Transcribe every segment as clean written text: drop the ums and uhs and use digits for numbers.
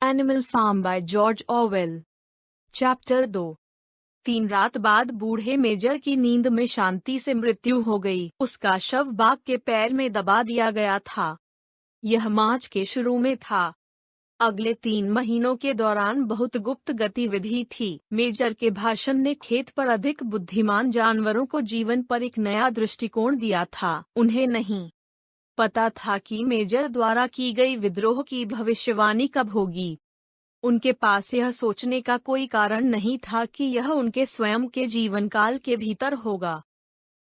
Animal Farm by George Orwell. Chapter 2। 3 रात बाद बूढ़े मेजर की नींद में शांति से मृत्यु हो गई। उसका शव बाघ के पैर में दबा दिया गया था। यह मार्च के शुरू में था। अगले 3 महीनों के दौरान बहुत गुप्त गतिविधि थी। मेजर के भाषण ने खेत पर अधिक बुद्धिमान जानवरों को जीवन पर एक नया दृष्टिकोण दिया था। उन्हें नहीं पता था कि मेजर द्वारा की गई विद्रोह की भविष्यवाणी कब होगी। उनके पास यह सोचने का कोई कारण नहीं था कि यह उनके स्वयं के जीवन काल के भीतर होगा,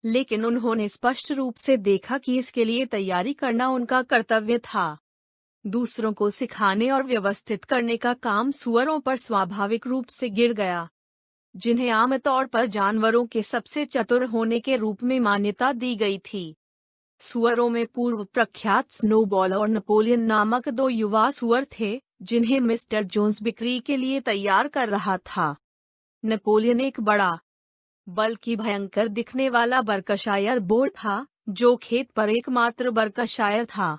लेकिन उन्होंने स्पष्ट रूप से देखा कि इसके लिए तैयारी करना उनका कर्तव्य था। दूसरों को सिखाने और व्यवस्थित करने का काम सुअरों पर स्वाभाविक रूप से गिर गया, जिन्हें आमतौर पर जानवरों के सबसे चतुर होने के रूप में मान्यता दी गई थी। सुअरों में पूर्व प्रख्यात स्नोबॉल और नेपोलियन नामक 2 युवा सुअर थे, जिन्हें मिस्टर जोन्स बिक्री के लिए तैयार कर रहा था। नेपोलियन एक बड़ा, बल्कि भयंकर दिखने वाला बर्कशायर बोर था, जो खेत पर एकमात्र बर्कशायर था।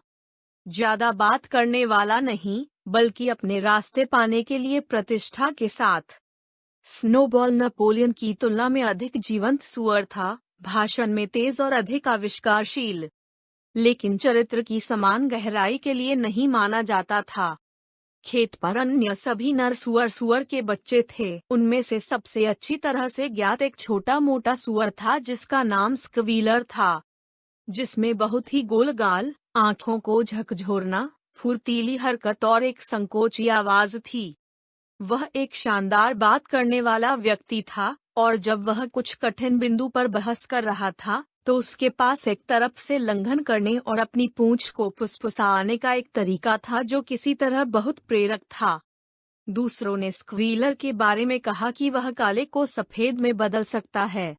ज्यादा बात करने वाला नहीं, बल्कि अपने रास्ते पाने के लिए प्रतिष्ठा के साथ। स्नोबॉल नेपोलियन की तुलना में अधिक जीवंत सुअर था, भाषण में तेज और अधिक आविष्कारशील, लेकिन चरित्र की समान गहराई के लिए नहीं माना जाता था। खेत पर अन्य सभी नर सुअर के बच्चे थे। उनमें से सबसे अच्छी तरह से ज्ञात एक छोटा मोटा सुअर था, जिसका नाम स्क्वीलर था, जिसमें बहुत ही गोल गाल, आंखों को झकझोरना, फुर्तीली हरकत और एक संकोची आवाज थी। वह एक शानदार बात करने वाला व्यक्ति था, और जब वह कुछ कठिन बिंदु पर बहस कर रहा था, तो उसके पास एक तरफ से लंघन करने और अपनी पूंछ को फुसफुसाने का एक तरीका था जो किसी तरह बहुत प्रेरक था। दूसरों ने स्क्वीलर के बारे में कहा कि वह काले को सफेद में बदल सकता है।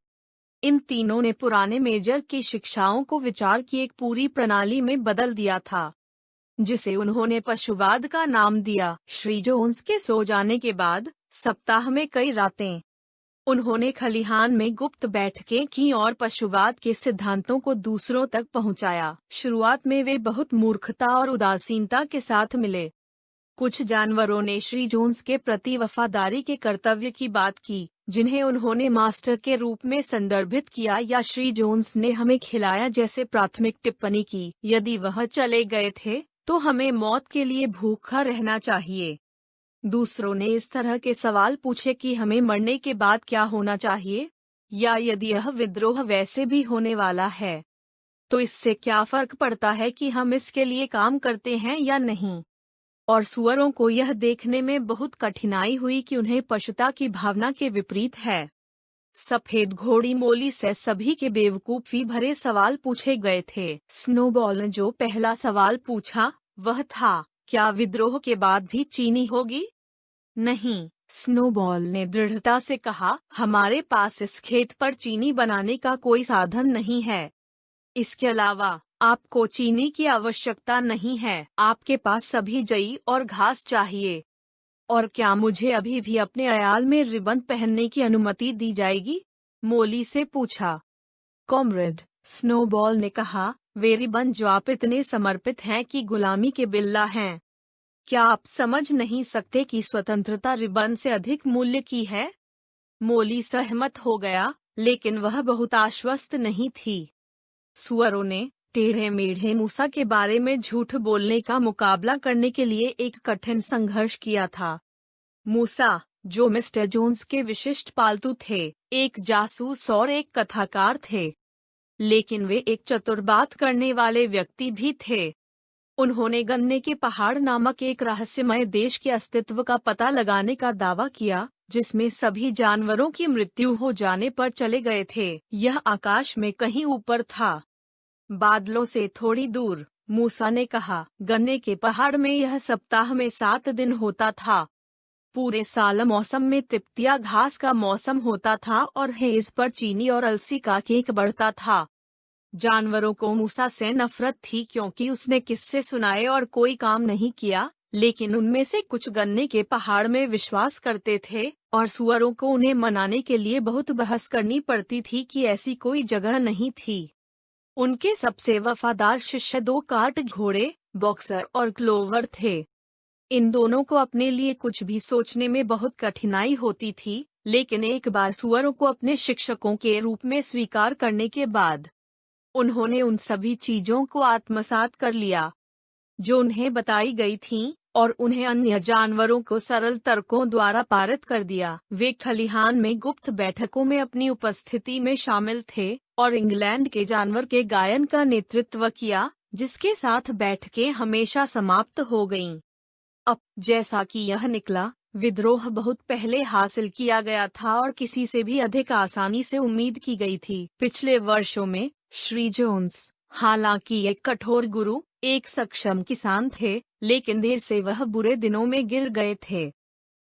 इन तीनों ने पुराने मेजर की शिक्षाओं को विचार की एक पूरी प्रणाली में बदल दिया था, जिसे उन्होंने पशुवाद का नाम दिया। श्री जोन्स के सो जाने के बाद सप्ताह में कई रातें उन्होंने खलिहान में गुप्त बैठकें की और पशुवाद के सिद्धांतों को दूसरों तक पहुंचाया। शुरुआत में वे बहुत मूर्खता और उदासीनता के साथ मिले। कुछ जानवरों ने श्री जोन्स के प्रति वफादारी के कर्तव्य की बात की, जिन्हें उन्होंने मास्टर के रूप में संदर्भित किया, या श्री जोन्स ने हमें खिलाया जैसे प्राथमिक टिप्पणी की। यदि वह चले गए थे तो हमें मौत के लिए भूखा रहना चाहिए। दूसरों ने इस तरह के सवाल पूछे कि हमें मरने के बाद क्या होना चाहिए, या यदि यह विद्रोह वैसे भी होने वाला है, तो इससे क्या फर्क पड़ता है कि हम इसके लिए काम करते हैं या नहीं। और सुअरों को यह देखने में बहुत कठिनाई हुई कि उन्हें पशुता की भावना के विपरीत है। सफेद घोड़ी मोली से सभी के बेवकूफी भरे सवाल पूछे गए थे। स्नोबॉल ने जो पहला सवाल पूछा वह था, क्या विद्रोह के बाद भी चीनी होगी? नहीं, स्नोबॉल ने दृढ़ता से कहा, हमारे पास इस खेत पर चीनी बनाने का कोई साधन नहीं है। इसके अलावा आपको चीनी की आवश्यकता नहीं है। आपके पास सभी जई और घास चाहिए। और क्या मुझे अभी भी अपने अयाल में रिबन पहनने की अनुमति दी जाएगी? मोली से पूछा। कॉमरेड, स्नोबॉल ने कहा, वे रिबन जो आप इतने समर्पित हैं कि गुलामी के बिल्ला हैं। क्या आप समझ नहीं सकते कि स्वतंत्रता रिबन से अधिक मूल्य की है? मोली सहमत हो गया, लेकिन वह बहुत आश्वस्त नहीं थी। सुअरों ने टेढ़े मेढ़े मूसा के बारे में झूठ बोलने का मुकाबला करने के लिए एक कठिन संघर्ष किया था। मूसा, जो मिस्टर जोन्स के विशिष्ट पालतू थे, एक जासूस और एक कथाकार थे, लेकिन वे एक चतुर बात करने वाले व्यक्ति भी थे। उन्होंने गन्ने के पहाड़ नामक एक रहस्यमय देश के अस्तित्व का पता लगाने का दावा किया, जिसमें सभी जानवरों की मृत्यु हो जाने पर चले गए थे। यह आकाश में कहीं ऊपर था, बादलों से थोड़ी दूर। मूसा ने कहा, गन्ने के पहाड़ में यह सप्ताह में 7 दिन होता था। पूरे साल मौसम में तिप्तिया घास का मौसम होता था और हेज पर चीनी और अलसी का केक बढ़ता था। जानवरों को मूसा से नफरत थी क्योंकि उसने किस्से सुनाए और कोई काम नहीं किया, लेकिन उनमें से कुछ गन्ने के पहाड़ में विश्वास करते थे, और सुअरों को उन्हें मनाने के लिए बहुत बहस करनी पड़ती थी कि ऐसी कोई जगह नहीं थी। उनके सबसे वफादार शिष्य 2 काट घोड़े, बॉक्सर और क्लोवर थे। इन दोनों को अपने लिए कुछ भी सोचने में बहुत कठिनाई होती थी, लेकिन एक बार सुअरों को अपने शिक्षकों के रूप में स्वीकार करने के बाद उन्होंने उन सभी चीजों को आत्मसात कर लिया जो उन्हें बताई गई थीं, और उन्हें अन्य जानवरों को सरल तर्कों द्वारा पारित कर दिया। वे खलिहान में गुप्त बैठकों में अपनी उपस्थिति में शामिल थे और इंग्लैंड के जानवर के गायन का नेतृत्व किया, जिसके साथ बैठकें हमेशा समाप्त हो गईं। अब जैसा कि यह निकला, विद्रोह बहुत पहले हासिल किया गया था और किसी से भी अधिक आसानी से उम्मीद की गई थी। पिछले वर्षों में श्री जोन्स, हालांकि एक कठोर गुरु, एक सक्षम किसान थे, लेकिन देर से वह बुरे दिनों में गिर गए थे।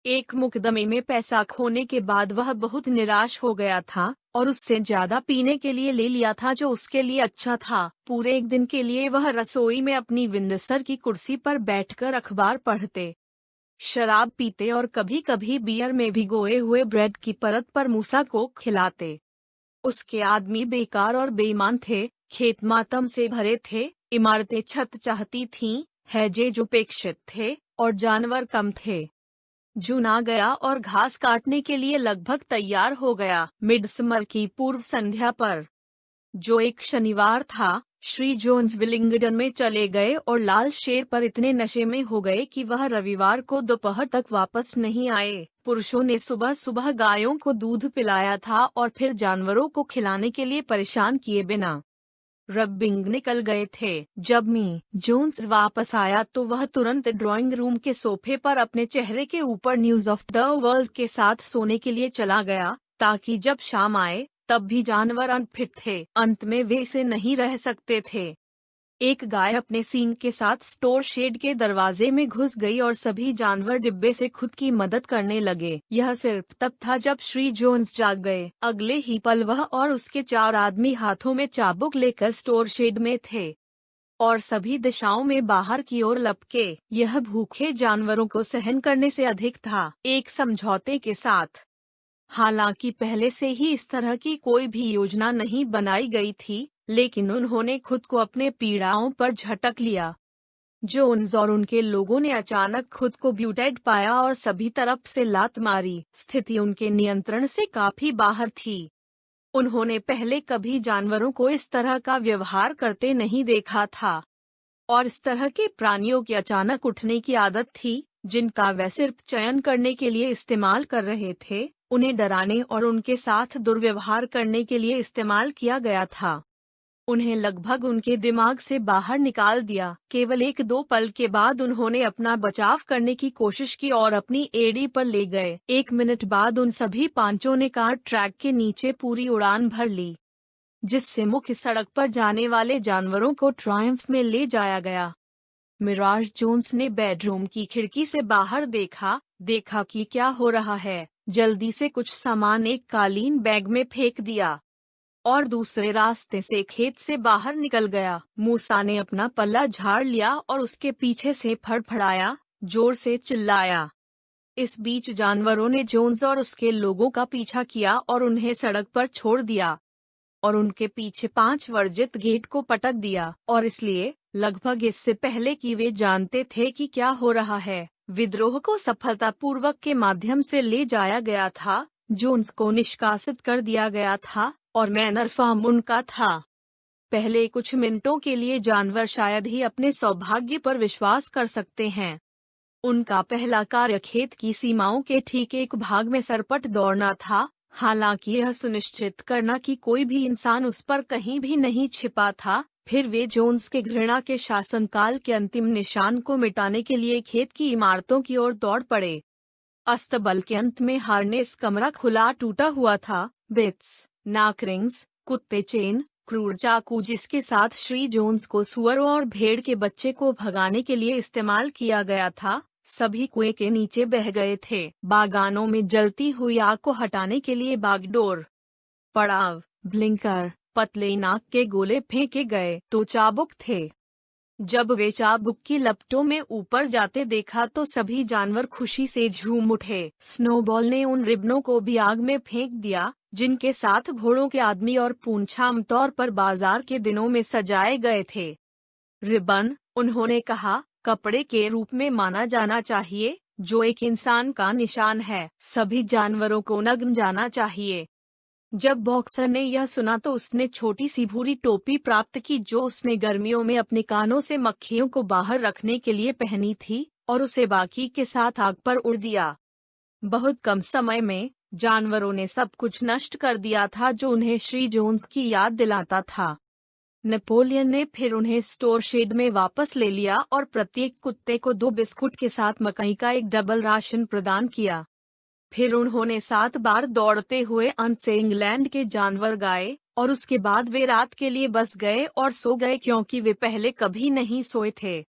एक मुकदमे में पैसा खोने के बाद वह बहुत निराश हो गया था और उससे ज्यादा पीने के लिए ले लिया था जो उसके लिए अच्छा था। पूरे एक दिन के लिए वह रसोई में अपनी विंडसर की कुर्सी पर बैठकर अखबार पढ़ते, शराब पीते और कभी कभी बियर में भिगोए हुए ब्रेड की परत पर मूसा को खिलाते। उसके आदमी बेकार और बेईमान थे, खेत मातम से भरे थे, इमारतें छत चाहती थीं, हैजे जो अपेक्षित थे, और जानवर कम थे। जून आ गया और घास काटने के लिए लगभग तैयार हो गया। मिडसमर की पूर्व संध्या पर, जो एक शनिवार था, श्री जोन्स विलिंगडन में चले गए और लाल शेर पर इतने नशे में हो गए कि वह रविवार को दोपहर तक वापस नहीं आए। पुरुषों ने सुबह सुबह गायों को दूध पिलाया था और फिर जानवरों को खिलाने के लिए परेशान किए बिना रबिंग निकल गए थे। जब मी जोन्स वापस आया तो वह तुरंत ड्राइंग रूम के सोफे पर अपने चेहरे के ऊपर न्यूज ऑफ द वर्ल्ड के साथ सोने के लिए चला गया, ताकि जब शाम आए तब भी जानवर अनफिट थे। अंत में वे इसे नहीं रह सकते थे। एक गाय अपने सींग के साथ स्टोर शेड के दरवाजे में घुस गई और सभी जानवर डिब्बे से खुद की मदद करने लगे। यह सिर्फ तब था जब श्री जोन्स जाग गए। अगले ही पल वह और उसके 4 आदमी हाथों में चाबुक लेकर स्टोर शेड में थे और सभी दिशाओं में बाहर की ओर लपके। यह भूखे जानवरों को सहन करने से अधिक था, एक समझौते के साथ। हालांकि पहले से ही इस तरह की कोई भी योजना नहीं बनाई गई थी, लेकिन उन्होंने खुद को अपने पीड़ाओं पर झटक लिया। जोन्स और उनके लोगों ने अचानक खुद को ब्यूटेड पाया और सभी तरफ से लात मारी। स्थिति उनके नियंत्रण से काफी बाहर थी। उन्होंने पहले कभी जानवरों को इस तरह का व्यवहार करते नहीं देखा था, और इस तरह के प्राणियों की अचानक उठने की आदत थी, जिनका वे सिर्फ चयन करने के लिए इस्तेमाल कर रहे थे। उन्हें डराने और उनके साथ दुर्व्यवहार करने के लिए इस्तेमाल किया गया था। उन्हें लगभग उनके दिमाग से बाहर निकाल दिया। केवल 1-2 पल के बाद उन्होंने अपना बचाव करने की कोशिश की और अपनी एड़ी पर ले गए। 1 मिनट बाद उन सभी पांचों ने कार ट्रैक के नीचे पूरी उड़ान भर ली, जिससे मुख्य सड़क पर जाने वाले जानवरों को ट्रायम्फ में ले जाया गया। मिराज जोन्स ने बेडरूम की खिड़की से बाहर देखा कि क्या हो रहा है। जल्दी से कुछ सामान एक कालीन बैग में फेंक दिया और दूसरे रास्ते से खेत से बाहर निकल गया। मूसा ने अपना पल्ला झाड़ लिया और उसके पीछे से फड़फड़ाया, जोर से चिल्लाया। इस बीच जानवरों ने जोन्स और उसके लोगों का पीछा किया और उन्हें सड़क पर छोड़ दिया और उनके पीछे 5 वर्जित गेट को पटक दिया। और इसलिए, लगभग इससे पहले कि वे जानते थे कि क्या हो रहा है, विद्रोह को सफलतापूर्वक के माध्यम से ले जाया गया था। जोन्स को निष्कासित कर दिया गया था और मैनर फार्म उनका था। पहले कुछ मिनटों के लिए जानवर शायद ही अपने सौभाग्य पर विश्वास कर सकते हैं। उनका पहला कार्य खेत की सीमाओं के ठीक एक भाग में सरपट दौड़ना था, हालांकि यह सुनिश्चित करना कि कोई भी इंसान उस पर कहीं भी नहीं छिपा था। फिर वे जोन्स के घृणा के शासनकाल के अंतिम निशान को मिटाने के लिए खेत की इमारतों की ओर दौड़ पड़े। अस्तबल के अंत में हार्नेस कमरा खुला टूटा हुआ था। बिट्स, नाक रिंग्स, कुत्ते चेन, क्रूर चाकू जिसके साथ श्री जोन्स को सुअरों और भेड़ के बच्चे को भगाने के लिए इस्तेमाल किया गया था, सभी कुएं के नीचे बह गए थे। बागानों में जलती हुई आग को हटाने के लिए बागडोर, पड़ाव, ब्लिंकर, पतले नाक के गोले फेंके गए तो चाबुक थे। जब वे चाबुक की लपटों में ऊपर जाते देखा तो सभी जानवर खुशी से झूम उठे। स्नोबॉल ने उन रिबनों को भी आग में फेंक दिया जिनके साथ घोड़ों के आदमी और पूंछ आमतौर पर बाजार के दिनों में सजाए गए थे। रिबन, उन्होंने कहा, कपड़े के रूप में माना जाना चाहिए, जो एक इंसान का निशान है। सभी जानवरों को नग्न जाना चाहिए। जब बॉक्सर ने यह सुना तो उसने छोटी सी भूरी टोपी प्राप्त की, जो उसने गर्मियों में अपने कानों से मक्खियों को बाहर रखने के लिए पहनी थी, और उसे बाकी के साथ आग पर उड़ दिया। बहुत कम समय में जानवरों ने सब कुछ नष्ट कर दिया था जो उन्हें श्री जोन्स की याद दिलाता था। नेपोलियन ने फिर उन्हें स्टोर शेड में वापस ले लिया और प्रत्येक कुत्ते को 2 बिस्कुट के साथ मकई का एक डबल राशन प्रदान किया। फिर उन्होंने 7 बार दौड़ते हुए अंत से इंग्लैंड के जानवर गाए, और उसके बाद वे रात के लिए बस गए और सो गए, क्योंकि वे पहले कभी नहीं सोए थे।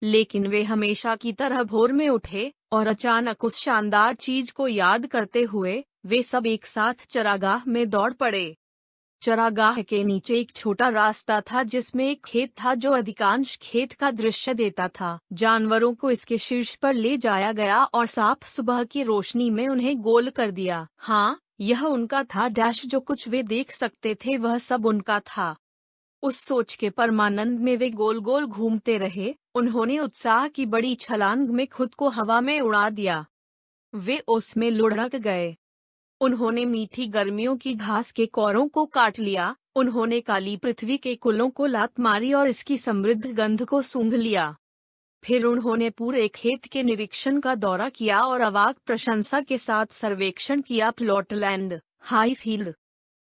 लेकिन वे हमेशा की तरह भोर में उठे, और अचानक उस शानदार चीज को याद करते हुए वे सब एक साथ चरागाह में दौड़ पड़े। चरागाह के नीचे एक छोटा रास्ता था जिसमें एक खेत था जो अधिकांश खेत का दृश्य देता था। जानवरों को इसके शीर्ष पर ले जाया गया और साफ सुबह की रोशनी में उन्हें गोल कर दिया। हाँ, यह उनका था। जो कुछ वे देख सकते थे वह सब उनका था। उस सोच के परमानंद में वे गोल गोल घूमते रहे। उन्होंने उत्साह की बड़ी छलांग में खुद को हवा में उड़ा दिया। वे उसमें लुढ़क गए। उन्होंने मीठी गर्मियों की घास के कौरों को काट लिया। उन्होंने काली पृथ्वी के कुलों को लात मारी और इसकी समृद्ध गंध को सूंघ लिया। फिर उन्होंने पूरे खेत के निरीक्षण का दौरा किया और अवाक प्रशंसा के साथ सर्वेक्षण किया। प्लॉटलैंड, हाईफील्ड,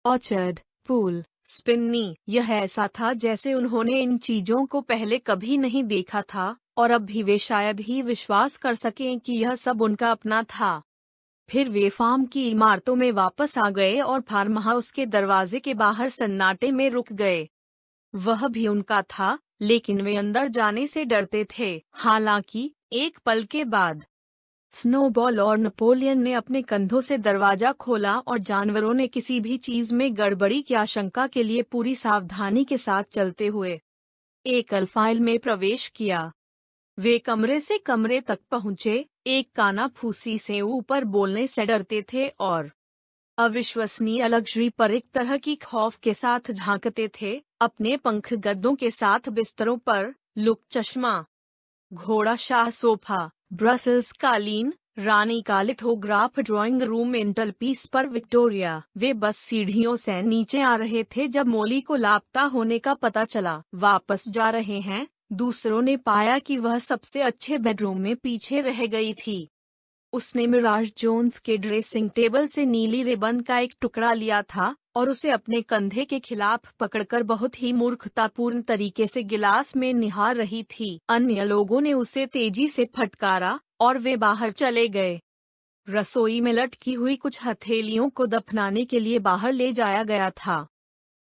ऑर्चर्ड, पूल, स्पिन्नी। यह ऐसा था जैसे उन्होंने इन चीजों को पहले कभी नहीं देखा था, और अब भी वे शायद ही विश्वास कर सकें कि यह सब उनका अपना था। फिर वे फार्म की इमारतों में वापस आ गए और फार्म हाउस के दरवाजे के बाहर सन्नाटे में रुक गए। वह भी उनका था, लेकिन वे अंदर जाने से डरते थे। हालांकि एक पल के बाद स्नोबॉल और नेपोलियन ने अपने कंधों से दरवाजा खोला और जानवरों ने किसी भी चीज में गड़बड़ी की आशंका के लिए पूरी सावधानी के साथ चलते हुए एक अल्फाइल में प्रवेश किया। वे कमरे से कमरे तक पहुंचे, एक कानाफूसी से ऊपर बोलने से डरते थे और अविश्वसनीय लग्जरी पर एक तरह की खौफ के साथ झांकते थे। अपने पंख गद्दों के साथ बिस्तरों पर, लुक चश्मा, घोड़ाशाह सोफा, ब्रसेल्स कालीन, रानी का लिथोग्राफ ड्राइंग रूम इंटलपीस पर विक्टोरिया। वे बस सीढ़ियों से नीचे आ रहे थे जब मोली को लापता होने का पता चला। वापस जा रहे हैं, दूसरों ने पाया कि वह सबसे अच्छे बेडरूम में पीछे रह गई थी। उसने मिराज जोन्स के ड्रेसिंग टेबल से नीली रिबन का एक टुकड़ा लिया था और उसे अपने कंधे के खिलाफ पकड़कर बहुत ही मूर्खतापूर्ण तरीके से गिलास में निहार रही थी। अन्य लोगों ने उसे तेजी से फटकारा और वे बाहर चले गए। रसोई में लटकी हुई कुछ हथेलियों को दफनाने के लिए बाहर ले जाया गया था,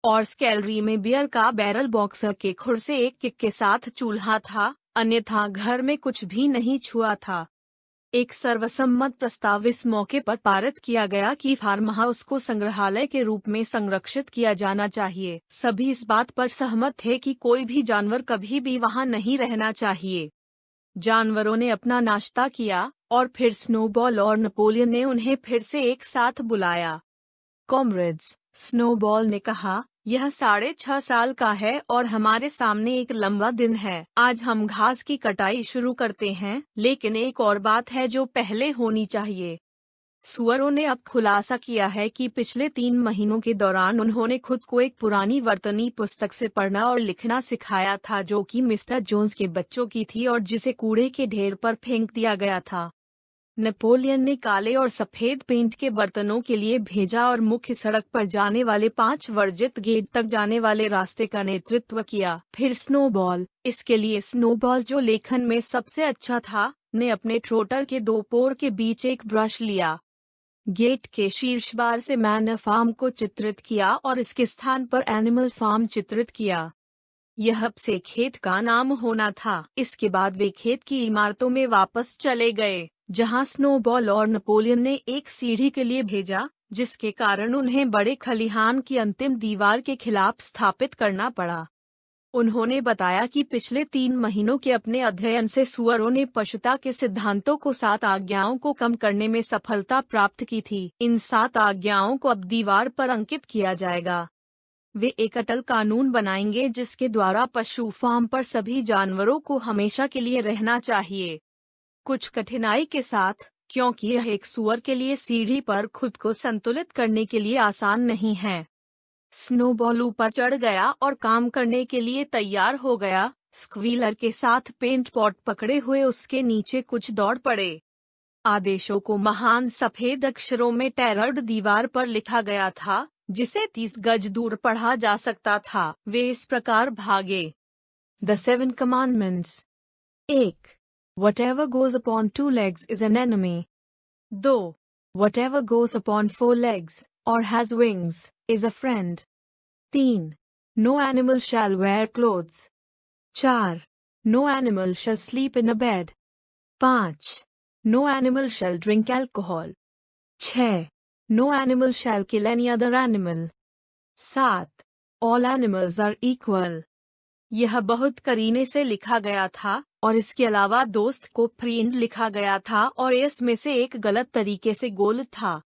और स्कैलरी में बियर का बैरल बॉक्सर के खुर से एक किक के साथ चूल्हा था, अन्यथा घर में कुछ भी नहीं छुआ था। एक सर्वसम्मत प्रस्ताव इस मौके पर पारित किया गया कि फार्म हाउस को संग्रहालय के रूप में संरक्षित किया जाना चाहिए। सभी इस बात पर सहमत थे कि कोई भी जानवर कभी भी वहां नहीं रहना चाहिए। जानवरों ने अपना नाश्ता किया और फिर स्नोबॉल और नेपोलियन ने उन्हें फिर से एक साथ बुलाया। कॉमरेड्स, स्नोबॉल ने कहा, यह 6.5 साल का है और हमारे सामने एक लंबा दिन है। आज हम घास की कटाई शुरू करते हैं, लेकिन एक और बात है जो पहले होनी चाहिए। सुअरों ने अब खुलासा किया है कि पिछले 3 महीनों के दौरान उन्होंने खुद को एक पुरानी वर्तनी पुस्तक से पढ़ना और लिखना सिखाया था जो कि मिस्टर जोन्स के बच्चों की थी और जिसे कूड़े के ढेर पर फेंक दिया गया था। नेपोलियन ने काले और सफेद पेंट के बर्तनों के लिए भेजा और मुख्य सड़क पर जाने वाले 5 वर्जित गेट तक जाने वाले रास्ते का नेतृत्व किया। फिर स्नोबॉल, इसके लिए स्नोबॉल जो लेखन में सबसे अच्छा था, ने अपने ट्रोटर के 2 पोर के बीच एक ब्रश लिया। गेट के शीर्ष बार से मैनर फार्म को चित्रित किया और इसके स्थान पर एनिमल फार्म चित्रित किया। यह अब से खेत का नाम होना था। इसके बाद वे खेत की इमारतों में वापस चले गए, जहां स्नोबॉल और नेपोलियन ने एक सीढ़ी के लिए भेजा, जिसके कारण उन्हें बड़े खलिहान की अंतिम दीवार के खिलाफ स्थापित करना पड़ा। उन्होंने बताया कि पिछले 3 महीनों के अपने अध्ययन से सुअरों ने पशुता के सिद्धांतों को 7 आज्ञाओं को कम करने में सफलता प्राप्त की थी। इन 7 आज्ञाओं को अब दीवार पर अंकित किया जाएगा। वे एक अटल कानून बनाएंगे जिसके द्वारा पशु फार्म पर सभी जानवरों को हमेशा के लिए रहना चाहिए। कुछ कठिनाई के साथ, क्योंकि यह एक सुअर के लिए सीढ़ी पर खुद को संतुलित करने के लिए आसान नहीं है। स्नोबॉल ऊपर चढ़ गया और काम करने के लिए तैयार हो गया। स्क्वीलर के साथ पेंट पॉट पकड़े हुए उसके नीचे कुछ दौड़ पड़े। आदेशों को महान सफेद अक्षरों में टेरर्ड दीवार पर लिखा गया था, जिसे 30 गज दूर पढ़ा जा सकता था। वे इस प्रकार भागे। The 7 Commandments। 1. Whatever goes upon 2 legs is an enemy. 2. Whatever goes upon 4 legs, or has wings, is a friend. 3. No animal shall wear clothes. 4. No animal shall sleep in a bed. 5. No animal shall drink alcohol. 6. No animal shall kill any other animal. 7. All animals are equal. यह बहुत करीने से लिखा गया था और इसके अलावा दोस्त को फ्रेंड लिखा गया था और इसमें से एक गलत तरीके से गोल था।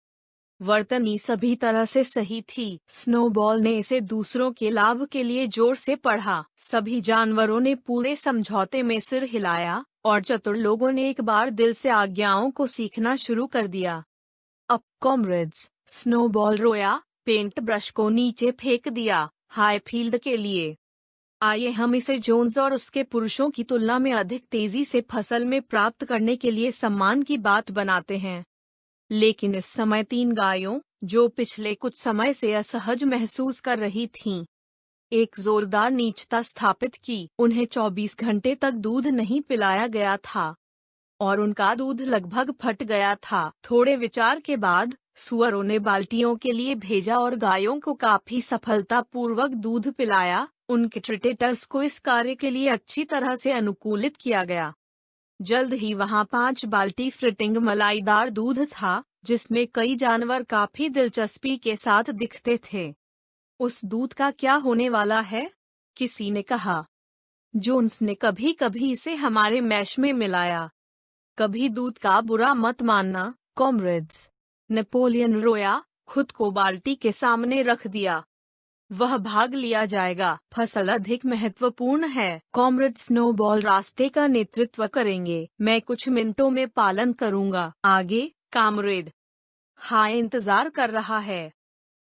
वर्तनी सभी तरह से सही थी। स्नोबॉल ने इसे दूसरों के लाभ के लिए जोर से पढ़ा। सभी जानवरों ने पूरे समझौते में सिर हिलाया और चतुर लोगों ने एक बार दिल से आज्ञाओं को सीखना शुरू कर दिया। अब कॉमरेड्स, स्नोबॉल रोया, पेंट ब्रश को नीचे फेंक दिया। हाईफील्ड के लिए आइए हम इसे जोन्स और उसके पुरुषों की तुलना में अधिक तेजी से फसल में प्राप्त करने के लिए सम्मान की बात बनाते हैं। लेकिन इस समय 3 गायों, जो पिछले कुछ समय से असहज महसूस कर रही थीं, एक जोरदार नीचता स्थापित की। उन्हें 24 घंटे तक दूध नहीं पिलाया गया था और उनका दूध लगभग फट गया था। थोड़े विचार के बाद सुअरों ने बाल्टियों के लिए भेजा और गायों को काफी सफलतापूर्वक दूध पिलाया। उनके ट्रिटेटर्स को इस कार्य के लिए अच्छी तरह से अनुकूलित किया गया। जल्द ही वहां 5 बाल्टी फ्रिटिंग मलाईदार दूध था, जिसमें कई जानवर काफी दिलचस्पी के साथ दिखते थे। उस दूध का क्या होने वाला है? किसी ने कहा। जोन्स ने कभी कभी इसे हमारे मैश में मिलाया। कभी दूध का बुरा मत मानना, कॉमरेड्स। नेपोलियन रोया, खुद को बाल्टी के सामने रख दिया। वह भाग लिया जाएगा। फसल अधिक महत्वपूर्ण है। कॉमरेड स्नोबॉल रास्ते का नेतृत्व करेंगे। मैं कुछ मिनटों में पालन करूंगा। आगे, कामरेड। हाँ, इंतजार कर रहा है।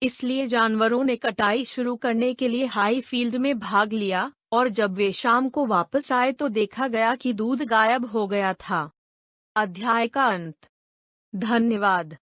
इसलिए जानवरों ने कटाई शुरू करने के लिए हाई फील्ड में भाग लिया और जब वे शाम को वापस आए तो देखा गया कि दूध गायब हो गया था। अध्याय का अंत। धन्यवाद।